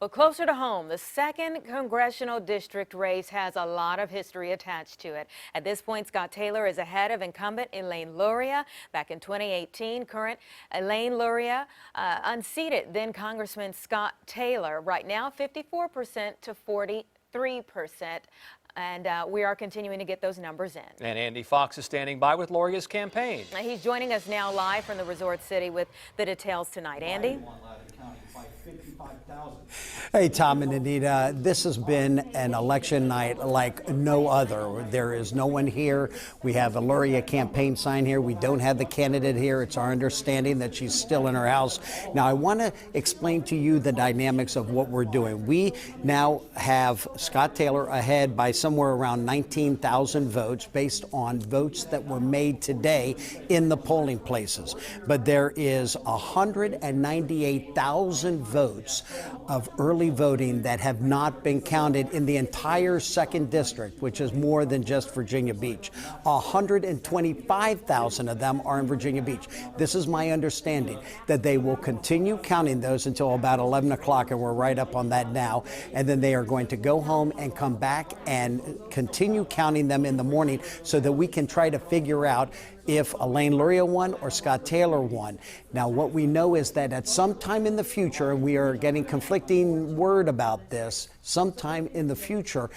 Well, closer to home, the 2nd congressional district race has a lot of history attached to it. At this point, Scott Taylor is ahead of incumbent Elaine Luria. Back in 2018, current Elaine Luria unseated then Congressman Scott Taylor. Right now, 54% to 43%. And we are continuing to get those numbers in. And Andy Fox is standing by with Luria's campaign. He's joining us now live from the Resort City with the details tonight. Andy? Hey, Tom and Anita, this has been an election night like no other. There is no one here. We have a Luria campaign sign here. We don't have the candidate here. It's our understanding that she's still in her house. Now, I want to explain to you the dynamics of what we're doing. We now have Scott Taylor ahead by somewhere around 19,000 votes based on votes that were made today in the polling places. But there is 198,000 votes of early voting that have not been counted in the entire 2nd district, which is more than just Virginia Beach. 125,000 of them are in Virginia Beach. This is my understanding that they will continue counting those until about 11 o'clock, and we're right up on that now. And then they are going to go home and come back and continue counting them in the morning so that we can try to figure out if Elaine Luria won or Scott Taylor won. Now, what we know is that at some time in the future, and we are getting conflicting word about this, sometime in the future,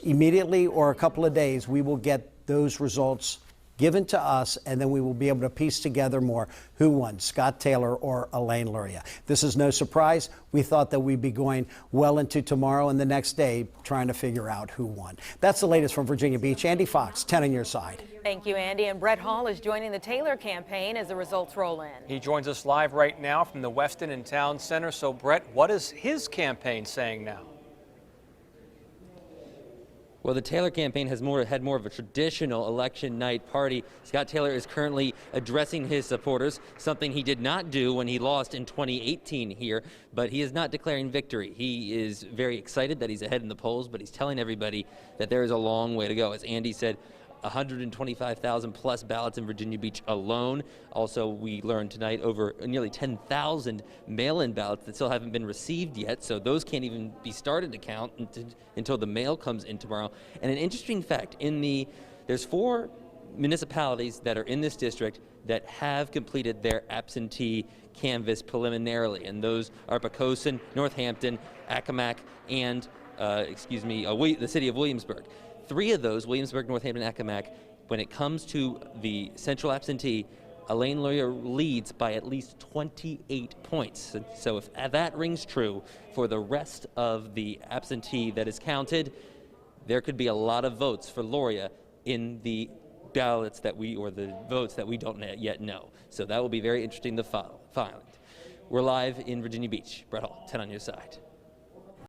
immediately or a couple of days, we will get those results given to us, and then we will be able to piece together more who won, Scott Taylor or Elaine Luria. This is no surprise. We thought that we'd be going well into tomorrow and the next day trying to figure out who won. That's the latest from Virginia Beach. Andy Fox, 10 on your side. Thank you, Andy. And Brett Hall is joining the Taylor campaign as the results roll in. He joins us live right now from the Westin and Town Center. So, Brett, what is his campaign saying now? Well, the Taylor campaign has had more of a traditional election night party. Scott Taylor is currently addressing his supporters, something he did not do when he lost in 2018 here, but he is not declaring victory. He is very excited that he's ahead in the polls, but he's telling everybody that there is a long way to go. As Andy said, 125,000 plus ballots in Virginia Beach alone. Also, we learned tonight over nearly 10,000 mail-in ballots that still haven't been received yet, so those can't even be started to count until the mail comes in tomorrow. And an interesting fact, there's 4 municipalities that are in this district that have completed their absentee canvass preliminarily, and those are Poquoson, Northampton, Accomack, and the city of Williamsburg. 3 of those, Williamsburg, Northampton, Accomack, when it comes to the central absentee, Elaine Luria leads by at least 28 points. So if that rings true for the rest of the absentee that is counted, there could be a lot of votes for Luria in the ballots the votes that we don't yet know. So that will be very interesting to follow. We're live in Virginia Beach. Brett Hall, 10 on your side.